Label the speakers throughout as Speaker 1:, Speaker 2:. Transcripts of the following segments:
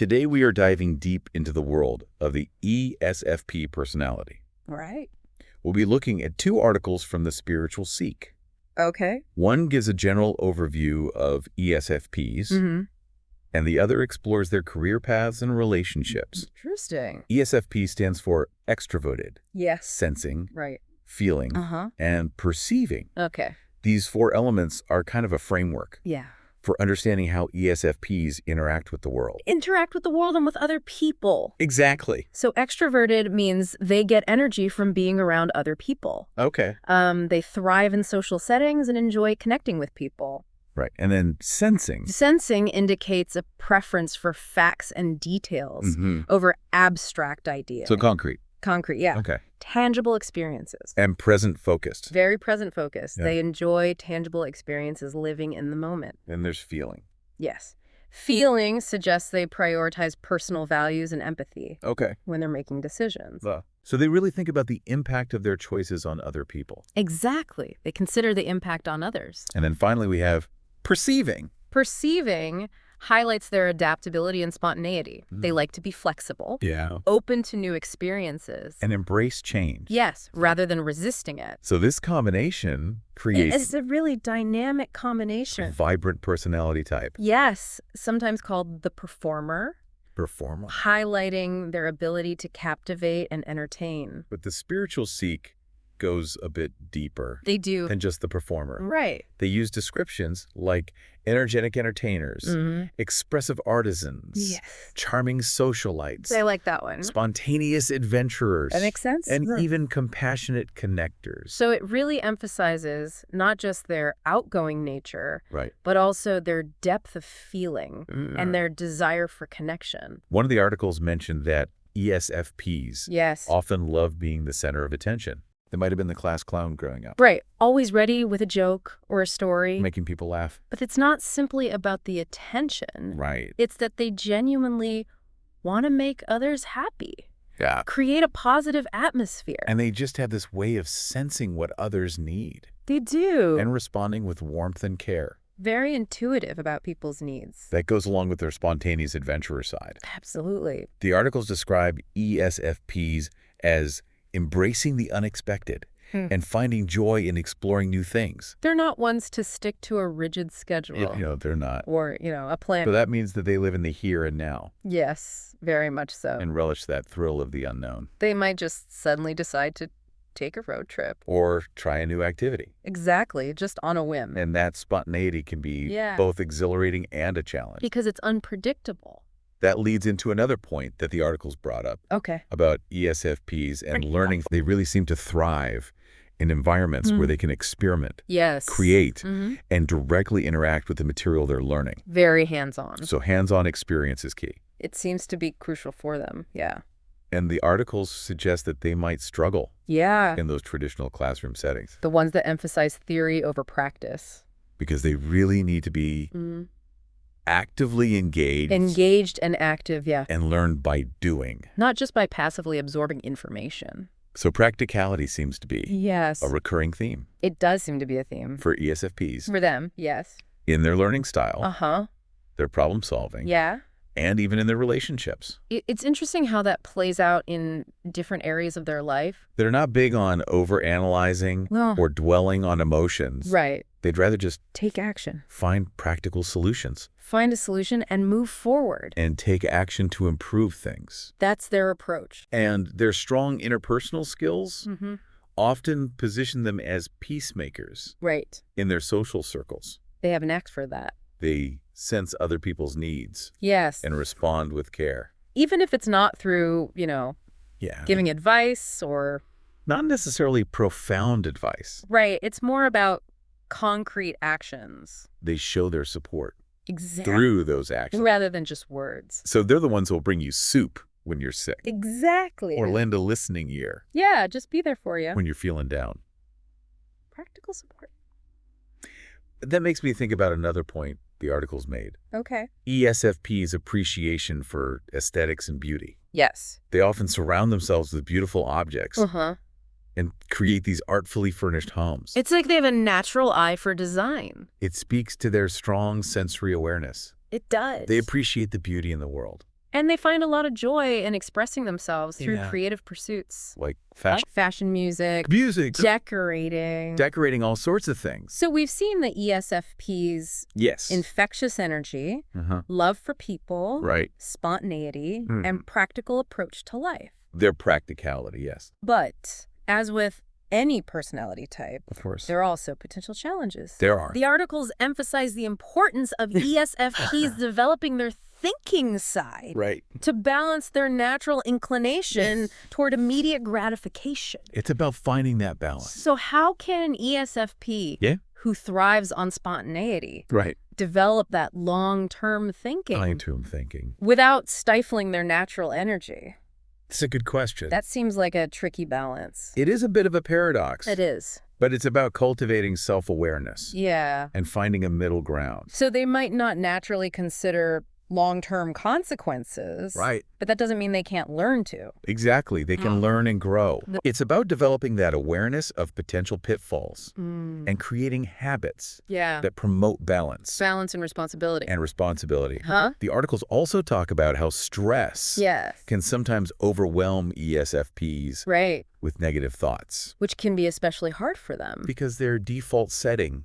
Speaker 1: Today we are diving deep into the world of the ESFP personality.
Speaker 2: Right.
Speaker 1: We'll be looking at 2 articles from the Spiritual Seek.
Speaker 2: Okay.
Speaker 1: One gives a general overview of ESFPs, and the other explores their career paths and relationships.
Speaker 2: Interesting.
Speaker 1: ESFP stands for extroverted,
Speaker 2: Yes.
Speaker 1: sensing,
Speaker 2: Right.
Speaker 1: feeling, and perceiving.
Speaker 2: Okay.
Speaker 1: These 4 elements are kind of a framework
Speaker 2: Yeah.
Speaker 1: for understanding how ESFPs interact with the world.
Speaker 2: Interact with the world and with other people.
Speaker 1: Exactly.
Speaker 2: So extroverted means they get energy from being around other people.
Speaker 1: Okay.
Speaker 2: They thrive in social settings and enjoy connecting with people.
Speaker 1: Right. And then sensing.
Speaker 2: Sensing indicates a preference for facts and details over abstract ideas.
Speaker 1: So concrete.
Speaker 2: Concrete, yeah.
Speaker 1: Okay.
Speaker 2: Tangible experiences.
Speaker 1: And present focused.
Speaker 2: Very present focused.
Speaker 1: Yeah.
Speaker 2: They enjoy tangible experiences living in the moment.
Speaker 1: And there's feeling.
Speaker 2: Yes. Feeling suggests they prioritize personal values and empathy
Speaker 1: Okay.
Speaker 2: when they're making decisions.
Speaker 1: So they really think about the impact of their choices on other people.
Speaker 2: Exactly. They consider the impact on others.
Speaker 1: And then finally we have perceiving.
Speaker 2: Perceiving highlights their adaptability and spontaneity. They like to be flexible,
Speaker 1: Yeah.
Speaker 2: open to new experiences.
Speaker 1: And embrace change.
Speaker 2: Yes, rather than resisting it.
Speaker 1: So this combination creates
Speaker 2: It's a really dynamic
Speaker 1: a
Speaker 2: combination.
Speaker 1: vibrant personality type.
Speaker 2: Yes, sometimes called the performer,
Speaker 1: Performer.
Speaker 2: highlighting their ability to captivate and entertain.
Speaker 1: But the Spiritual Seek goes a bit deeper
Speaker 2: They do.
Speaker 1: than just the performer.
Speaker 2: Right.
Speaker 1: They use descriptions like energetic entertainers, expressive artisans,
Speaker 2: Yes.
Speaker 1: charming socialites,
Speaker 2: I like that one.
Speaker 1: spontaneous adventurers,
Speaker 2: That makes sense.
Speaker 1: and even compassionate connectors.
Speaker 2: So it really emphasizes not just their outgoing nature,
Speaker 1: Right.
Speaker 2: but also their depth of feeling and their desire for connection.
Speaker 1: One of the articles mentioned that ESFPs
Speaker 2: Yes.
Speaker 1: often love being the center of attention. They might have been the class clown growing up,
Speaker 2: Right. Always ready with a joke or a story.
Speaker 1: making people laugh.
Speaker 2: But it's not simply about the attention.
Speaker 1: Right.
Speaker 2: It's that they genuinely want to make others happy.
Speaker 1: Yeah.
Speaker 2: Create a positive atmosphere.
Speaker 1: And they just have this way of sensing what others need
Speaker 2: They do.
Speaker 1: and responding with warmth and care.
Speaker 2: Very intuitive about people's needs.
Speaker 1: That goes along with their spontaneous adventurer side.
Speaker 2: Absolutely.
Speaker 1: The articles describe ESFPs as embracing the unexpected and finding joy in exploring new things.
Speaker 2: They're not ones to stick to a rigid schedule.
Speaker 1: They're not.
Speaker 2: Or, a plan.
Speaker 1: So that means that they live in the here and now
Speaker 2: Yes, very much so.
Speaker 1: and relish that thrill of the unknown.
Speaker 2: They might just suddenly decide to take a road trip.
Speaker 1: Or try a new activity.
Speaker 2: Exactly, just on a whim.
Speaker 1: And that spontaneity can be both exhilarating and a challenge.
Speaker 2: Because it's unpredictable.
Speaker 1: That leads into another point that the articles brought up
Speaker 2: Okay.
Speaker 1: about ESFPs and learning. They really seem to thrive in environments where they can experiment,
Speaker 2: Yes.
Speaker 1: create, and directly interact with the material they're learning.
Speaker 2: Very hands-on.
Speaker 1: So hands-on experience is key.
Speaker 2: It seems to be crucial for them. Yeah.
Speaker 1: And the articles suggest that they might struggle
Speaker 2: Yeah.
Speaker 1: in those traditional classroom settings
Speaker 2: The ones that emphasize theory over practice.
Speaker 1: because they really need to be actively engaged
Speaker 2: Engaged and active, yeah.
Speaker 1: and learn by doing.
Speaker 2: Not just by passively absorbing information.
Speaker 1: So practicality seems to be
Speaker 2: Yes.
Speaker 1: a recurring theme
Speaker 2: It does seem to be a theme.
Speaker 1: for ESFPs
Speaker 2: For them, yes.
Speaker 1: in their learning style,
Speaker 2: Uh-huh.
Speaker 1: their problem solving,
Speaker 2: Yeah.
Speaker 1: and even in their relationships.
Speaker 2: It's interesting how that plays out in different areas of their life.
Speaker 1: They're not big on overanalyzing
Speaker 2: No.
Speaker 1: or dwelling on emotions.
Speaker 2: Right.
Speaker 1: They'd rather just
Speaker 2: Take action.
Speaker 1: find practical solutions
Speaker 2: Find a solution and move forward.
Speaker 1: and take action to improve things.
Speaker 2: That's their approach.
Speaker 1: And their strong interpersonal skills often position them as peacemakers
Speaker 2: Right.
Speaker 1: in their social circles.
Speaker 2: They have an knack for that.
Speaker 1: They sense other people's needs
Speaker 2: Yes.
Speaker 1: and respond with care.
Speaker 2: Even if it's not through,
Speaker 1: Yeah.
Speaker 2: giving advice or...
Speaker 1: Not necessarily profound advice.
Speaker 2: Right. It's more about concrete actions.
Speaker 1: They show their support
Speaker 2: Exactly.
Speaker 1: through those actions.
Speaker 2: Rather than just words.
Speaker 1: So they're the ones who will bring you soup when you're sick
Speaker 2: Exactly.
Speaker 1: or lend a listening ear
Speaker 2: Yeah, just be there for you.
Speaker 1: when you're feeling down.
Speaker 2: Practical support.
Speaker 1: That makes me think about another point the articles made.
Speaker 2: Okay.
Speaker 1: ESFP's appreciation for aesthetics and beauty.
Speaker 2: Yes.
Speaker 1: They often surround themselves with beautiful objects
Speaker 2: Uh-huh.
Speaker 1: and create these artfully furnished homes.
Speaker 2: It's like they have a natural eye for design.
Speaker 1: It speaks to their strong sensory awareness.
Speaker 2: It does.
Speaker 1: They appreciate the beauty in the world.
Speaker 2: And they find a lot of joy in expressing themselves through creative pursuits.
Speaker 1: Like fashion.
Speaker 2: Fashion, music, decorating.
Speaker 1: Decorating all sorts of things.
Speaker 2: So we've seen the ESFP's infectious energy, love for people, spontaneity, and practical approach to life.
Speaker 1: Their practicality, yes.
Speaker 2: But as with any personality type,
Speaker 1: of course,
Speaker 2: there are also potential challenges.
Speaker 1: There are.
Speaker 2: The articles emphasize the importance of ESFPs developing their thinking side to balance their natural inclination toward immediate gratification.
Speaker 1: It's about finding that balance.
Speaker 2: So how can an ESFP who thrives on spontaneity develop that long-term thinking without stifling their natural energy?
Speaker 1: It's a good question.
Speaker 2: That seems like a tricky balance.
Speaker 1: It is a bit of a paradox.
Speaker 2: It is.
Speaker 1: But it's about cultivating self-awareness.
Speaker 2: Yeah.
Speaker 1: And finding a middle ground.
Speaker 2: So they might not naturally consider long-term consequences.
Speaker 1: Right.
Speaker 2: But that doesn't mean they can't learn to.
Speaker 1: Exactly. They can learn and grow. It's about developing that awareness of potential pitfalls and creating habits that promote balance.
Speaker 2: Balance and responsibility.
Speaker 1: The articles also talk about how stress can sometimes overwhelm ESFPs with negative thoughts.
Speaker 2: Which can be especially hard for them.
Speaker 1: Because their default setting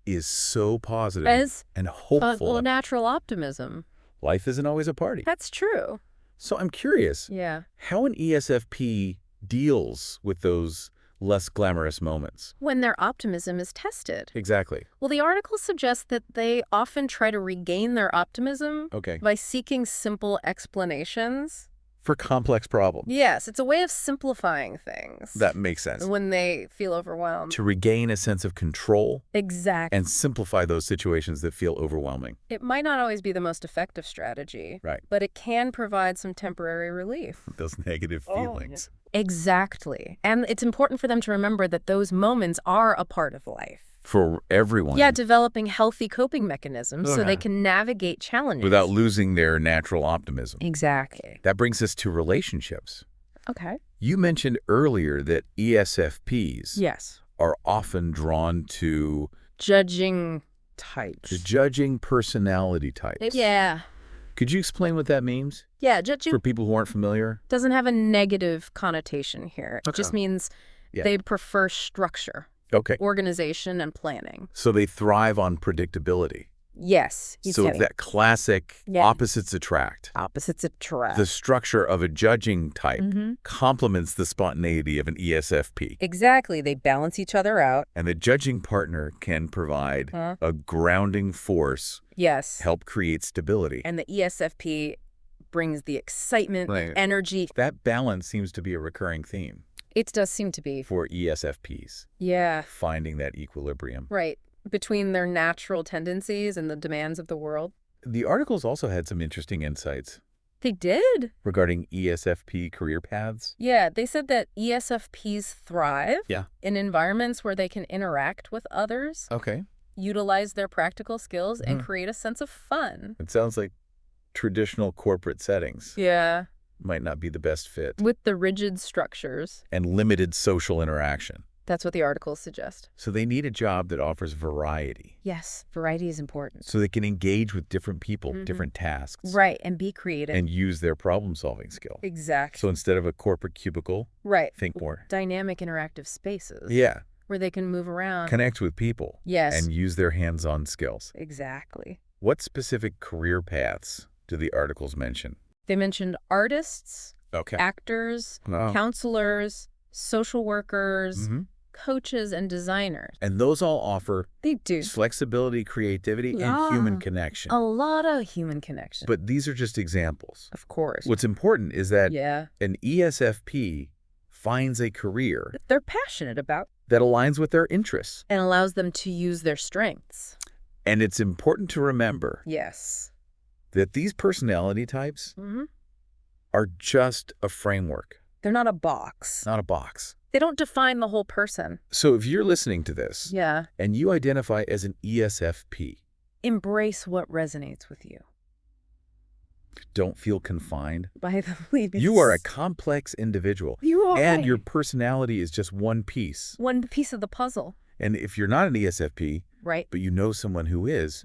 Speaker 1: is so positive and hopeful.
Speaker 2: Natural optimism.
Speaker 1: Life isn't always a party.
Speaker 2: That's true.
Speaker 1: So I'm curious how an ESFP deals with those less glamorous moments.
Speaker 2: When their optimism is tested.
Speaker 1: Exactly.
Speaker 2: Well, the article suggests that they often try to regain their optimism by seeking simple explanations.
Speaker 1: For complex problems.
Speaker 2: Yes, it's a way of simplifying things.
Speaker 1: That makes sense.
Speaker 2: When they feel overwhelmed.
Speaker 1: To regain a sense of control.
Speaker 2: Exactly.
Speaker 1: And simplify those situations that feel overwhelming.
Speaker 2: It might not always be the most effective strategy. But it can provide some temporary relief.
Speaker 1: Those negative feelings.
Speaker 2: Exactly. And it's important for them to remember that those moments are a part of life.
Speaker 1: For everyone.
Speaker 2: Yeah, developing healthy coping mechanisms so they can navigate challenges.
Speaker 1: Without losing their natural optimism.
Speaker 2: Exactly.
Speaker 1: That brings us to relationships.
Speaker 2: Okay.
Speaker 1: You mentioned earlier that ESFPs are often drawn to
Speaker 2: judging types.
Speaker 1: The judging personality types.
Speaker 2: Yeah.
Speaker 1: Could you explain what that means?
Speaker 2: Yeah, judging.
Speaker 1: For people who aren't familiar?
Speaker 2: Doesn't have a negative connotation here. It just means they prefer structure. Organization and planning.
Speaker 1: So they thrive on predictability.
Speaker 2: Yes.
Speaker 1: So that classic opposites attract.
Speaker 2: Opposites attract.
Speaker 1: The structure of a judging type complements the spontaneity of an ESFP.
Speaker 2: Exactly. They balance each other out.
Speaker 1: And the judging partner can provide a grounding force. Help create stability.
Speaker 2: And the ESFP brings the excitement, energy.
Speaker 1: That balance seems to be a recurring theme.
Speaker 2: It does seem to be.
Speaker 1: For ESFPs.
Speaker 2: Yeah.
Speaker 1: Finding that equilibrium.
Speaker 2: Right. Between their natural tendencies and the demands of the world.
Speaker 1: The articles also had some interesting insights.
Speaker 2: They did.
Speaker 1: Regarding ESFP career paths.
Speaker 2: Yeah, they said that ESFPs thrive in environments where they can interact with others. Utilize their practical skills and create a sense of fun.
Speaker 1: It sounds like traditional corporate settings.
Speaker 2: Yeah.
Speaker 1: Might not be the best fit.
Speaker 2: With the rigid structures.
Speaker 1: And limited social interaction.
Speaker 2: That's what the articles suggest.
Speaker 1: So they need a job that offers variety.
Speaker 2: Yes, variety is important.
Speaker 1: So they can engage with different people, different tasks.
Speaker 2: Right, and be creative.
Speaker 1: And use their problem-solving skill.
Speaker 2: Exactly.
Speaker 1: So instead of a corporate cubicle, think more.
Speaker 2: Dynamic interactive spaces.
Speaker 1: Yeah.
Speaker 2: Where they can move around.
Speaker 1: Connect with people.
Speaker 2: Yes.
Speaker 1: And use their hands-on skills.
Speaker 2: Exactly.
Speaker 1: What specific career paths do the articles mention?
Speaker 2: They mentioned artists, actors, counselors, social workers, coaches, and designers.
Speaker 1: And those all offer flexibility, creativity, and human connection.
Speaker 2: A lot of human connection.
Speaker 1: But these are just examples.
Speaker 2: Of course.
Speaker 1: What's important is that an ESFP finds a career
Speaker 2: that they're passionate about.
Speaker 1: That aligns with their interests.
Speaker 2: And allows them to use their strengths.
Speaker 1: And it's important to remember that these personality types are just a framework.
Speaker 2: They're not a box.
Speaker 1: Not a box.
Speaker 2: They don't define the whole person.
Speaker 1: So if you're listening to this and you identify as an ESFP,
Speaker 2: embrace what resonates with you.
Speaker 1: Don't feel confined.
Speaker 2: By the beliefs.
Speaker 1: You are a complex individual.
Speaker 2: You are.
Speaker 1: And your personality is just one piece.
Speaker 2: One piece of the puzzle.
Speaker 1: And if you're not an ESFP,
Speaker 2: but
Speaker 1: you know someone who is,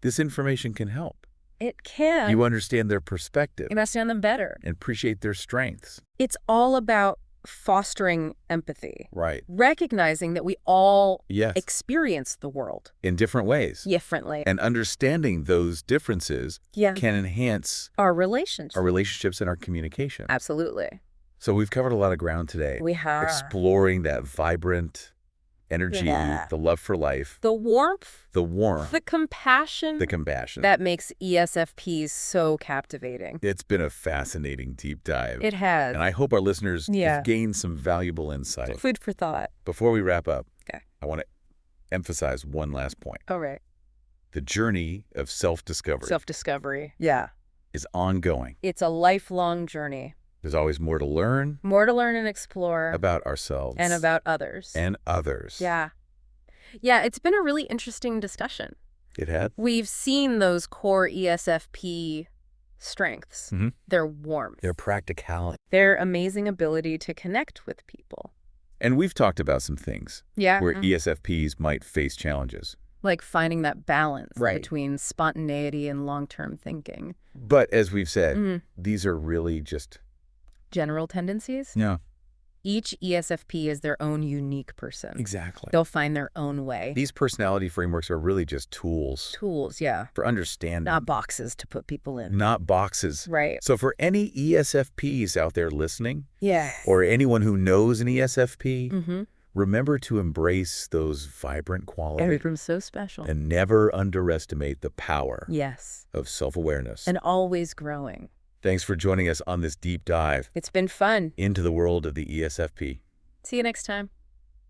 Speaker 1: this information can help.
Speaker 2: It can.
Speaker 1: You understand their perspective.
Speaker 2: You understand them better.
Speaker 1: And appreciate their strengths.
Speaker 2: It's all about fostering empathy.
Speaker 1: Right.
Speaker 2: Recognizing that we all experience the world.
Speaker 1: In different ways.
Speaker 2: Differently.
Speaker 1: And understanding those differences can enhance
Speaker 2: our relationships
Speaker 1: and our communication.
Speaker 2: Absolutely.
Speaker 1: So we've covered a lot of ground today.
Speaker 2: We have.
Speaker 1: Exploring that vibrant energy, the love for life.
Speaker 2: The warmth.
Speaker 1: The
Speaker 2: compassion. That makes ESFPs so captivating.
Speaker 1: It's been a fascinating deep dive.
Speaker 2: It has.
Speaker 1: And I hope our listeners have gained some valuable insight.
Speaker 2: Food for thought.
Speaker 1: Before we wrap up, I want to emphasize one last point.
Speaker 2: All right.
Speaker 1: The journey of self-discovery.
Speaker 2: Is
Speaker 1: ongoing.
Speaker 2: It's a lifelong journey.
Speaker 1: There's always more to learn.
Speaker 2: More to learn and explore.
Speaker 1: About ourselves.
Speaker 2: And about others. Yeah, it's been a really interesting discussion.
Speaker 1: It had.
Speaker 2: We've seen those core ESFP strengths. Their warmth.
Speaker 1: Their practicality.
Speaker 2: Their amazing ability to connect with people.
Speaker 1: And we've talked about some things. Where ESFPs might face challenges.
Speaker 2: Like finding that balance between spontaneity and long-term thinking.
Speaker 1: But as we've said, these are really just
Speaker 2: general tendencies?
Speaker 1: Yeah.
Speaker 2: Each ESFP is their own unique person.
Speaker 1: Exactly.
Speaker 2: They'll find their own way.
Speaker 1: These personality frameworks are really just tools. For understanding.
Speaker 2: Not boxes to put people in.
Speaker 1: Not boxes.
Speaker 2: Right.
Speaker 1: So for any ESFPs out there listening, or anyone who knows an ESFP, remember to embrace those vibrant qualities.
Speaker 2: Everyone's so special.
Speaker 1: And never underestimate the power of self-awareness.
Speaker 2: And always growing.
Speaker 1: Thanks for joining us on this deep dive.
Speaker 2: It's been fun.
Speaker 1: Into the world of the ESFP.
Speaker 2: See you next time.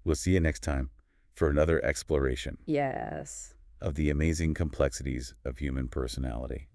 Speaker 1: We'll see you next time for another exploration.
Speaker 2: Yes.
Speaker 1: Of the amazing complexities of human personality.